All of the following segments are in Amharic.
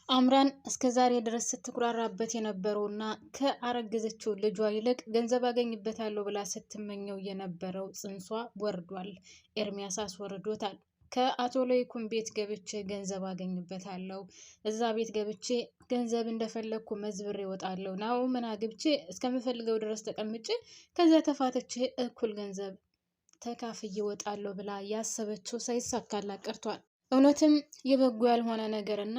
አምራን እስከዛሬ ድረስ ስትኩራራበት የነበረውና ከአረገዘችው ልጇ ይልቅ ገንዘብ አገኝበታለሁ ብላ ስትመኘው የነበረው ጽንሷ ወርዷል። ኤርሚያስ አስወርዶታል። ከአቶ ለይኩን ቤት ገብቼ ገንዘብ አገኝበታለሁ፣ እዛ ቤት ገብቼ ገንዘብ እንደፈለግኩ መዝብሬ እወጣለሁ፣ ናው ምን አግብቼ እስከምፈልገው ድረስ ተቀምጬ ከዛ ተፋትቼ እኩል ገንዘብ ተካፍዬ እወጣለሁ ብላ ያሰበችው ሳይሳካላት ቀርቷል። እውነትም የበጎ ያልሆነ ነገር እና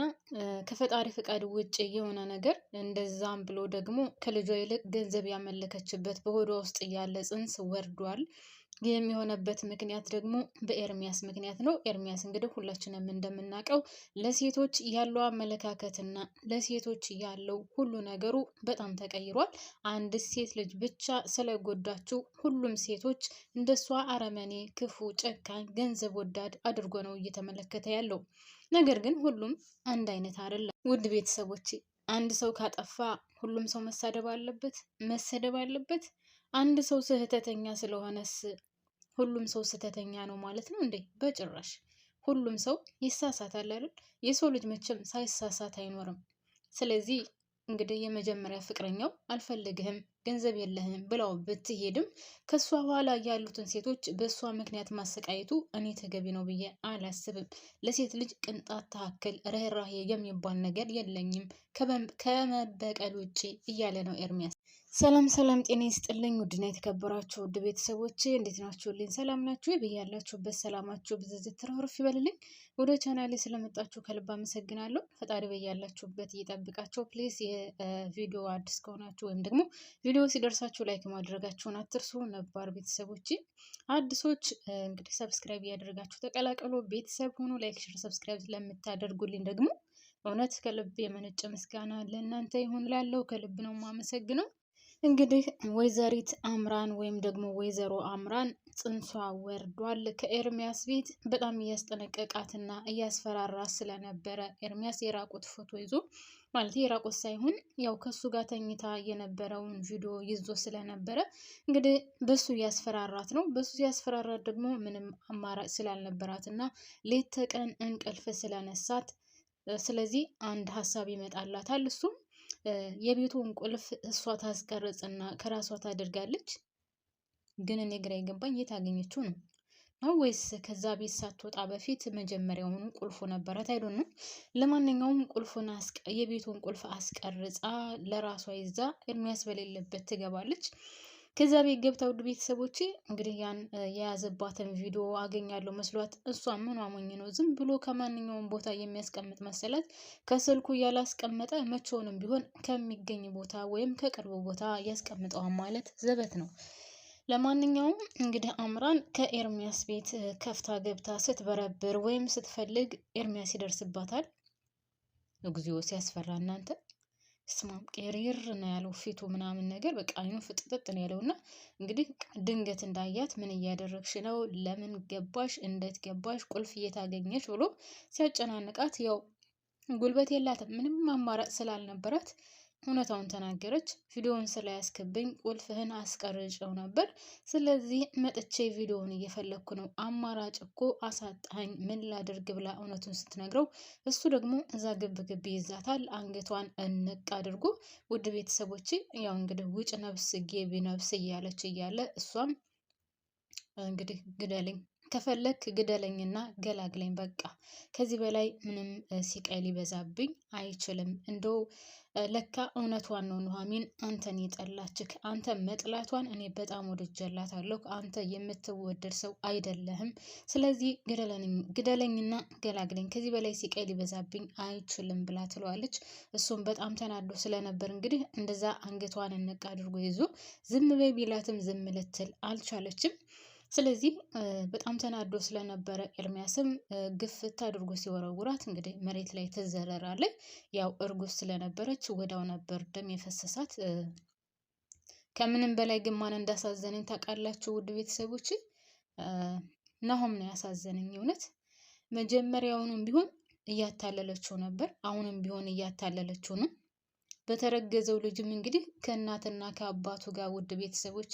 ከፈጣሪ ፍቃድ ውጭ የሆነ ነገር እንደዛም ብሎ ደግሞ ከልጇ ይልቅ ገንዘብ ያመለከችበት በሆዷ ውስጥ ያለ ጽንስ ወርዷል። የሚሆነበት ምክንያት ደግሞ በኤርሚያስ ምክንያት ነው። ኤርሚያስ እንግዲህ ሁላችንም እንደምናውቀው ለሴቶች ያለው አመለካከትና ለሴቶች ያለው ሁሉ ነገሩ በጣም ተቀይሯል። አንድ ሴት ልጅ ብቻ ስለጎዳችው ሁሉም ሴቶች እንደሷ አረመኔ፣ ክፉ፣ ጨካኝ፣ ገንዘብ ወዳድ አድርጎ ነው እየተመለከተ ያለው። ነገር ግን ሁሉም አንድ አይነት አይደለም። ውድ ቤተሰቦች አንድ ሰው ካጠፋ ሁሉም ሰው መሰደብ አለበት? አንድ ሰው ስህተተኛ ስለሆነስ ሁሉም ሰው ስህተተኛ ነው ማለት ነው እንዴ? በጭራሽ። ሁሉም ሰው ይሳሳታል አይደል? የሰው ልጅ መቼም ሳይሳሳት አይኖርም። ስለዚህ እንግዲህ የመጀመሪያ ፍቅረኛው አልፈልግህም፣ ገንዘብ የለህም ብለው ብትሄድም ከሷ በኋላ ያሉትን ሴቶች በሷ ምክንያት ማሰቃየቱ እኔ ተገቢ ነው ብዬ አላስብም። ለሴት ልጅ ቅንጣት ታክል ርህራሄ የሚባል ነገር የለኝም ከመበቀል ውጭ እያለ ነው ኤርሚያስ። ሰላም ሰላም፣ ጤና ይስጥልኝ ውድና የተከበራችሁ ውድ ቤተሰቦቼ እንዴት ናችሁልኝ? ሰላም ናችሁ? በያላችሁበት ሰላማችሁ ብዝዝት ትረፍርፍ ይበልልኝ። ወደ ቻናሌ ስለመጣችሁ ከልብ አመሰግናለሁ። ፈጣሪ በያላችሁበት እየጠብቃችሁ። ፕሊዝ የቪዲዮ አዲስ ከሆናችሁ ወይም ደግሞ ቪዲዮ ሲደርሳችሁ ላይክ ማድረጋችሁን አትርሱ። ነባር ቤተሰቦች አዲሶች እንግዲህ ሰብስክራይብ እያደረጋችሁ ተቀላቀሉ። ቤተሰብ ሆኖ ላይክ፣ ሼር፣ ሰብስክራይብ ስለምታደርጉልኝ ደግሞ እውነት ከልብ የመነጨ ምስጋና ለእናንተ ይሁን። ላለው ከልብ ነው የማመሰግነው። እንግዲህ ወይዘሪት አምራን ወይም ደግሞ ወይዘሮ አምራን ጽንሷ ወርዷል። ከኤርሚያስ ቤት በጣም እያስጠነቀቃትና እያስፈራራ ስለነበረ ኤርሚያስ የራቁት ፎቶ ይዞ ማለት የራቁት ሳይሆን ያው ከሱ ጋር ተኝታ የነበረውን ቪዲዮ ይዞ ስለነበረ እንግዲህ በሱ እያስፈራራት ነው። በሱ ያስፈራራት ደግሞ ምንም አማራጭ ስላልነበራት እና ሌት ተቀን እንቅልፍ ስለነሳት ስለዚህ አንድ ሀሳብ ይመጣላታል። እሱም የቤቱን ቁልፍ እሷ ታስቀርጽና ከራሷ ታደርጋለች። ግን እኔ ግራ የገባኝ የት አገኘችው ነው ወይስ ከዛ ቤት ሳትወጣ በፊት መጀመሪያውኑ ቁልፉ ነበራት? አይዶን ነው። ለማንኛውም የቤቱን ቁልፍ አስቀርጻ ለራሷ ይዛ ኤርሚያስ በሌለበት ትገባለች። ከዛ ቤት ገብታ ውድ ቤተሰቦቼ እንግዲህ ያን የያዘባትን ቪዲዮ አገኛለሁ መስሏት እሷ ምን ሞኝ ነው ዝም ብሎ ከማንኛውም ቦታ የሚያስቀምጥ መሰላት። ከስልኩ ያላስቀመጠ መቼውንም ቢሆን ከሚገኝ ቦታ ወይም ከቅርብ ቦታ ያስቀምጠዋል ማለት ዘበት ነው። ለማንኛውም እንግዲህ አምራን ከኤርሚያስ ቤት ከፍታ ገብታ ስትበረብር ወይም ስትፈልግ ኤርሚያስ ይደርስባታል። እግዚኦ ሲያስፈራ እናንተ! ስማም ቄሪር ነው ያለው ፊቱ ምናምን ነገር በቃ አይኑ ፍጥጥጥ ነው ያለውና እንግዲህ ድንገት እንዳያት ምን እያደረግሽ ነው? ለምን ገባሽ? እንዴት ገባሽ? ቁልፍ እየታገኘሽ ብሎ ሲያጨናንቃት ያው ጉልበት የላትም ምንም አማራጭ ስላልነበራት እውነታውን ተናገረች። ቪዲዮውን ስላያስክብኝ ቁልፍህን አስቀርጨው ነበር፣ ስለዚህ መጥቼ ቪዲዮውን እየፈለግኩ ነው፣ አማራጭ እኮ አሳጣኝ፣ ምን ላድርግ ብላ እውነቱን ስትነግረው እሱ ደግሞ እዛ ግብ ግብ ይዛታል። አንገቷን እንቅ አድርጎ ውድ ቤተሰቦች ያው እንግዲህ ውጭ ነፍስ ጌቢ ነፍስ እያለች እያለ እሷም እንግዲህ ግደለኝ ከፈለክ ግደለኝና ገላግለኝ፣ በቃ ከዚህ በላይ ምንም ሲቃይ ሊበዛብኝ አይችልም። እንደው ለካ እውነቷን ነው ኑሐሚን አንተን የጠላችክ፣ አንተ መጥላቷን እኔ በጣም ወድጀላታለሁ። አንተ የምትወደድ ሰው አይደለህም። ስለዚህ ግደለኝና ገላግለኝ፣ ከዚህ በላይ ሲቃይ ሊበዛብኝ አይችልም ብላ ትለዋለች። እሱም በጣም ተናዶ ስለነበር እንግዲህ እንደዛ አንገቷን እንቅ አድርጎ ይዞ ዝም በይ ቢላትም ዝም ልትል አልቻለችም። ስለዚህ በጣም ተናዶ ስለነበረ ኤርሚያስም ግፍት አድርጎ ሲወረውራት እንግዲህ መሬት ላይ ትዘረራለች። ያው እርጉዝ ስለነበረች ወዳው ነበር ደም የፈሰሳት። ከምንም በላይ ግን ማን እንዳሳዘነኝ ታውቃላችሁ ውድ ቤተሰቦች? ናሆም ነው ያሳዘነኝ እውነት። መጀመሪያውንም ቢሆን እያታለለችው ነበር፣ አሁንም ቢሆን እያታለለችው ነው። በተረገዘው ልጅም እንግዲህ ከእናትና ከአባቱ ጋር ውድ ቤተሰቦች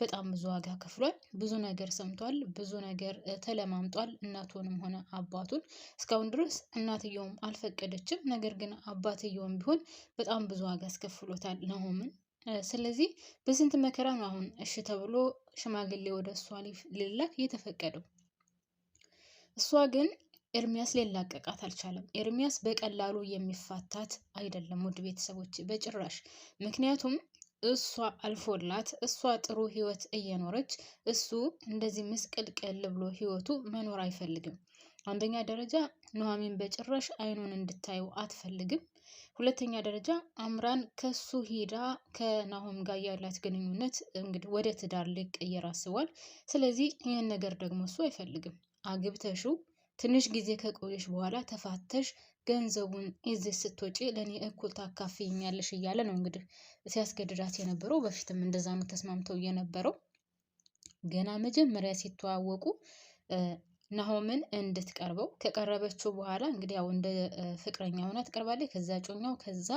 በጣም ብዙ ዋጋ ከፍሏል። ብዙ ነገር ሰምቷል። ብዙ ነገር ተለማምጧል። እናቱንም ሆነ አባቱን እስካሁን ድረስ እናትየውም አልፈቀደችም። ነገር ግን አባትየውም ቢሆን በጣም ብዙ ዋጋ አስከፍሎታል ናሆምን። ስለዚህ በስንት መከራ ነው አሁን እሺ ተብሎ ሽማግሌ ወደ እሷ ሊላክ የተፈቀደው። እሷ ግን ኤርሚያስ ሊላቀቃት አልቻለም። ኤርሚያስ በቀላሉ የሚፋታት አይደለም ውድ ቤተሰቦች በጭራሽ። ምክንያቱም እሷ አልፎላት እሷ ጥሩ ህይወት እየኖረች እሱ እንደዚህ ምስቅልቅል ብሎ ህይወቱ መኖር አይፈልግም። አንደኛ ደረጃ ኑሐሚን በጭራሽ አይኑን እንድታየው አትፈልግም። ሁለተኛ ደረጃ አምራን ከሱ ሂዳ ከናሆም ጋር ያላት ግንኙነት እንግዲህ ወደ ትዳር ሊቀየር አስቧል። ስለዚህ ይህን ነገር ደግሞ እሱ አይፈልግም። አግብተሹ ትንሽ ጊዜ ከቆየሽ በኋላ ተፋተሽ ገንዘቡን ይዘሽ ስትወጪ ለእኔ እኩል ታካፍይኛለሽ እያለ ነው እንግዲህ ሲያስገድዳት የነበረው። በፊትም እንደዛ ነው ተስማምተው የነበረው። ገና መጀመሪያ ሲተዋወቁ ናሆምን እንድትቀርበው ከቀረበችው በኋላ እንግዲህ ያው እንደ ፍቅረኛ ሆና ትቀርባለች። ከዛ ጮኛው ከዛ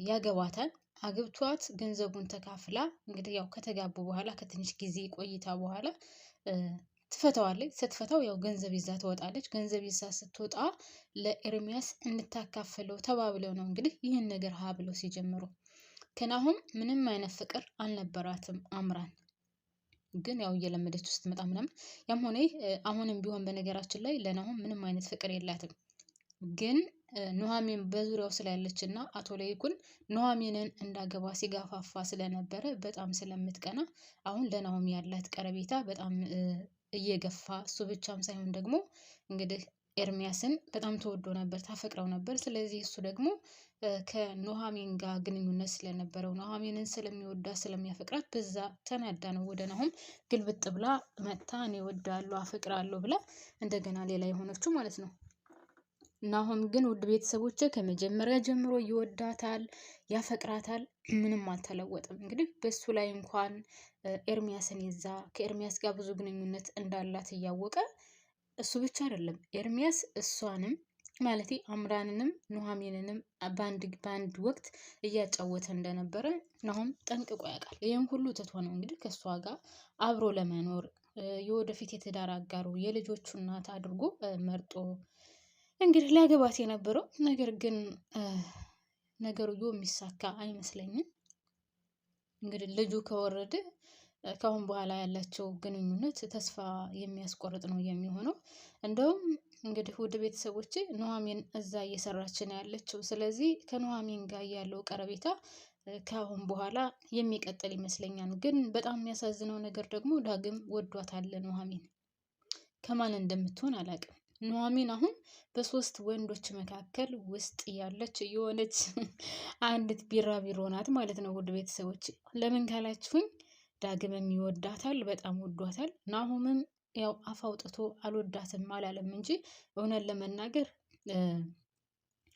ያገባታል። አግብቷት ገንዘቡን ተካፍላ እንግዲህ ያው ከተጋቡ በኋላ ከትንሽ ጊዜ ቆይታ በኋላ ትፈታዋለች። ስትፈታው ያው ገንዘብ ይዛ ትወጣለች። ገንዘብ ይዛ ስትወጣ ለኤርሚያስ እንድታካፍለው ተባብለው ነው እንግዲህ ይህን ነገር ሀ ብለው ሲጀምሩ። ከናሆም ምንም አይነት ፍቅር አልነበራትም አምራን። ግን ያው እየለመደች ውስጥ መጣ ምናምን ያም ሆነ አሁንም ቢሆን በነገራችን ላይ ለናሆም ምንም አይነት ፍቅር የላትም። ግን ኑሐሚን በዙሪያው ስላለች እና አቶ ለይኩን ኑሐሚንን እንዳገባ ሲጋፋፋ ስለነበረ በጣም ስለምትቀና አሁን ለናሆም ያላት ቀረቤታ በጣም እየገፋ እሱ ብቻም ሳይሆን ደግሞ እንግዲህ ኤርሚያስን በጣም ተወዶ ነበር፣ ታፈቅረው ነበር። ስለዚህ እሱ ደግሞ ከኑሐሚን ጋር ግንኙነት ስለነበረው ኑሐሚንን ስለሚወዳት ስለሚያፈቅራት በዛ ተናዳ ነው ወደ ናሆም ግልብጥ ብላ መታ እኔ እወዳለሁ አፈቅራለሁ ብላ እንደገና ሌላ የሆነችው ማለት ነው። ናሆም ግን ውድ ቤተሰቦች ከመጀመሪያ ጀምሮ ይወዳታል፣ ያፈቅራታል። ምንም አልተለወጠም። እንግዲህ በሱ ላይ እንኳን ኤርሚያስን ይዛ ከኤርሚያስ ጋር ብዙ ግንኙነት እንዳላት እያወቀ እሱ ብቻ አይደለም ኤርሚያስ እሷንም ማለት አምራንንም ኑሐሚንንም በአንድ ወቅት እያጫወተ እንደነበረ ናሆም ጠንቅቆ ያውቃል። ይህም ሁሉ ትቶ ነው እንግዲህ ከእሷ ጋር አብሮ ለመኖር የወደፊት የትዳር አጋሩ የልጆቹ እናት አድርጎ መርጦ እንግዲህ ሊያገባት የነበረው። ነገር ግን ነገርዮ የሚሳካ አይመስለኝም። እንግዲህ ልጁ ከወረደ ከአሁን በኋላ ያላቸው ግንኙነት ተስፋ የሚያስቆርጥ ነው የሚሆነው። እንደውም እንግዲህ ውድ ቤተሰቦቼ ኑሐሚን እዛ እየሰራች ነው ያለችው። ስለዚህ ከኑሐሚን ጋር ያለው ቀረቤታ ከአሁን በኋላ የሚቀጥል ይመስለኛል። ግን በጣም የሚያሳዝነው ነገር ደግሞ ዳግም ወዷታል ኑሐሚን። ከማን እንደምትሆን አላውቅም። ኑሐሚን አሁን በሶስት ወንዶች መካከል ውስጥ ያለች የሆነች አንዲት ቢራቢሮ ናት ማለት ነው ውድ ቤተሰቦች። ለምን ካላችሁኝ ዳግምም ይወዳታል፣ በጣም ወዷታል። ናሆምም ያው አፍ አውጥቶ አልወዳትም አላለም እንጂ እውነት ለመናገር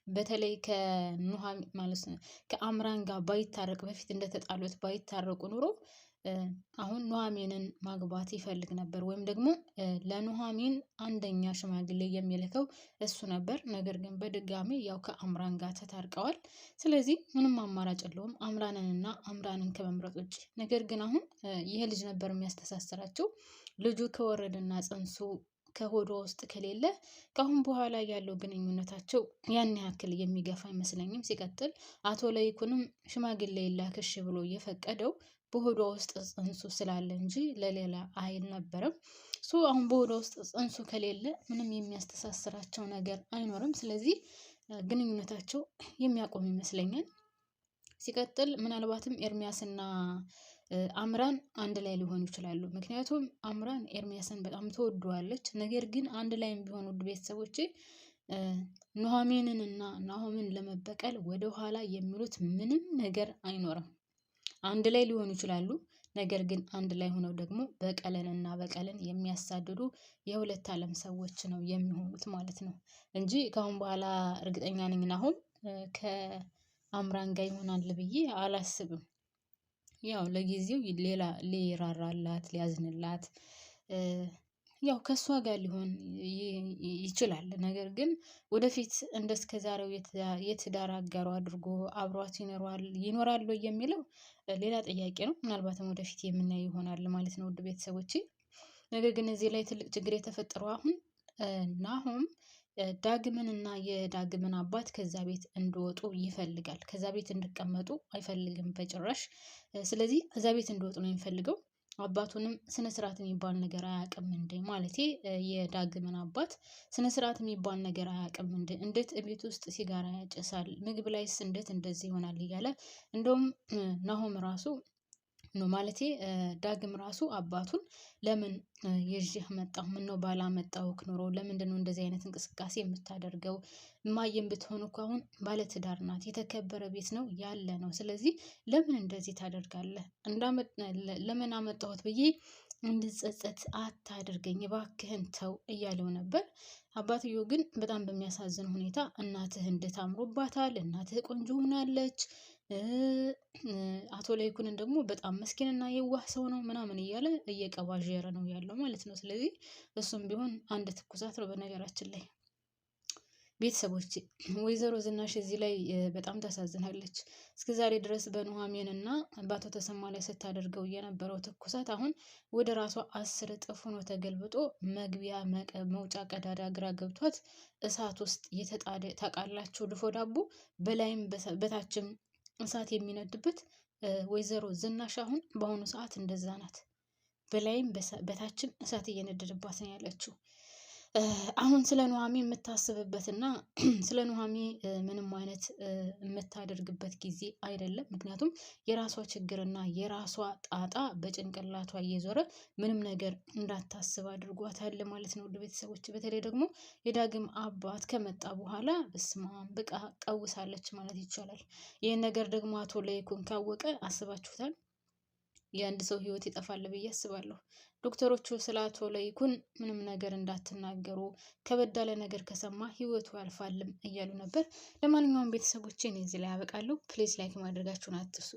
በተለይ ከኑሐሚን ማለት ነው ከአምራን ጋር ባይታረቅ በፊት እንደተጣሉት ባይታረቁ ኑሮ አሁን ኑሐሚንን ማግባት ይፈልግ ነበር። ወይም ደግሞ ለኑሐሚን አንደኛ ሽማግሌ የሚልከው እሱ ነበር። ነገር ግን በድጋሚ ያው ከአምራን ጋር ተታርቀዋል። ስለዚህ ምንም አማራጭ የለውም አምራንንና አምራንን ከመምረጥ ውጭ። ነገር ግን አሁን ይሄ ልጅ ነበር የሚያስተሳስራቸው። ልጁ ከወረደና ጽንሱ ከሆዷ ውስጥ ከሌለ ከአሁን በኋላ ያለው ግንኙነታቸው ያን ያክል የሚገፋ አይመስለኝም። ሲቀጥል አቶ ለይኩንም ሽማግሌ ላክሽ ብሎ የፈቀደው በሆዷ ውስጥ ጽንሱ ስላለ እንጂ ለሌላ አልነበረም። አሁን በሆዷ ውስጥ ጽንሱ ከሌለ ምንም የሚያስተሳስራቸው ነገር አይኖርም። ስለዚህ ግንኙነታቸው የሚያቆም ይመስለኛል። ሲቀጥል ምናልባትም ኤርሚያስና አምራን አንድ ላይ ሊሆኑ ይችላሉ። ምክንያቱም አምራን ኤርሚያስን በጣም ትወደዋለች። ነገር ግን አንድ ላይም ቢሆኑ ውድ ቤተሰቦቼ ኑሐሚንንና ናሆምን ለመበቀል ወደኋላ የሚሉት ምንም ነገር አይኖርም። አንድ ላይ ሊሆኑ ይችላሉ። ነገር ግን አንድ ላይ ሆነው ደግሞ በቀልን የሚያሳድዱ የሁለት ዓለም ሰዎች ነው የሚሆኑት ማለት ነው እንጂ ከአሁን በኋላ እርግጠኛ ነኝ ናሆም ከአምራን ጋር ይሆናል ብዬ አላስብም። ያው ለጊዜው ሌላ ሊራራላት ሊያዝንላት ያው ከእሷ ጋር ሊሆን ይችላል። ነገር ግን ወደፊት እንደ እስከ ዛሬው የትዳር አጋሩ አድርጎ አብሯት ይኖራል የሚለው ሌላ ጥያቄ ነው። ምናልባትም ወደፊት የምናየው ይሆናል ማለት ነው ውድ ቤተሰቦቼ። ነገር ግን እዚህ ላይ ትልቅ ችግር የተፈጠረው አሁን ናሆም ዳግምን እና የዳግምን አባት ከዛ ቤት እንዲወጡ ይፈልጋል። ከዛ ቤት እንዲቀመጡ አይፈልግም በጭራሽ። ስለዚህ ከዛ ቤት እንዲወጡ ነው የሚፈልገው። አባቱንም ስነ ስርዓት የሚባል ነገር አያውቅም እንዴ? ማለቴ የዳግምን አባት ስነ ስርዓት የሚባል ነገር አያውቅም እንዴ? እንዴት ቤት ውስጥ ሲጋራ ያጨሳል? ምግብ ላይስ እንዴት እንደዚህ ይሆናል? እያለ እንደውም ናሆም ራሱ ነው ማለቴ ዳግም ራሱ አባቱን ለምን ይዤህ መጣሁ? ምነው ባላመጣሁህ ኖሮ ለምንድን ነው እንደዚህ አይነት እንቅስቃሴ የምታደርገው? እማዬም ብትሆን እኮ አሁን ባለትዳር ናት፣ የተከበረ ቤት ነው ያለ ነው። ስለዚህ ለምን እንደዚህ ታደርጋለህ? ለምን አመጣሁት ብዬ እንድጸጸት አታድርገኝ እባክህን ተው እያለው ነበር። አባትየው ግን በጣም በሚያሳዝን ሁኔታ እናትህ እንዴት አምሮባታል፣ እናትህ ቆንጆ ሆናለች፣ አቶ ለይኩንን ደግሞ በጣም መስኪንና የዋህ ሰው ነው ምናምን እያለ እየቀባዠረ ነው ያለው ማለት ነው። ስለዚህ እሱም ቢሆን አንድ ትኩሳት ነው። በነገራችን ላይ ቤተሰቦች ወይዘሮ ዝናሽ እዚህ ላይ በጣም ታሳዝናለች። እስከ ዛሬ ድረስ በኑሐሚን እና በአቶ ተሰማ ላይ ስታደርገው የነበረው ትኩሳት አሁን ወደ ራሷ 10 እጥፍ ሆኖ ተገልብጦ መግቢያ መውጫ ቀዳዳ ግራ ገብቷት እሳት ውስጥ የተጣደ ታውቃላችሁ፣ ድፎ ዳቦ በላይም በታችም እሳት የሚነድበት ወይዘሮ ዝናሽ አሁን በአሁኑ ሰዓት እንደዛ ናት። በላይም በታችም እሳት እየነደደባት ነው ያለችው። አሁን ስለ ኑሐሚ የምታስብበትና ስለ ኑሐሚ ምንም አይነት የምታደርግበት ጊዜ አይደለም። ምክንያቱም የራሷ ችግርና የራሷ ጣጣ በጭንቅላቷ እየዞረ ምንም ነገር እንዳታስብ አድርጓታል ማለት ነው። ውድ ቤተሰቦች በተለይ ደግሞ የዳግም አባት ከመጣ በኋላ በስማም በቃ ቀውሳለች ማለት ይቻላል። ይህን ነገር ደግሞ አቶ ለይኩን ካወቀ አስባችሁታል? የአንድ ሰው ህይወት ይጠፋል ብዬ አስባለሁ። ዶክተሮቹ ስለ አቶ ለይኩን ምንም ነገር እንዳትናገሩ፣ ከበድ ያለ ነገር ከሰማ ህይወቱ ያልፋልም እያሉ ነበር። ለማንኛውም ቤተሰቦቼ እኔ እዚህ ላይ ያበቃለሁ። ፕሊዝ ላይክ ማድረጋችሁን አትርሱ።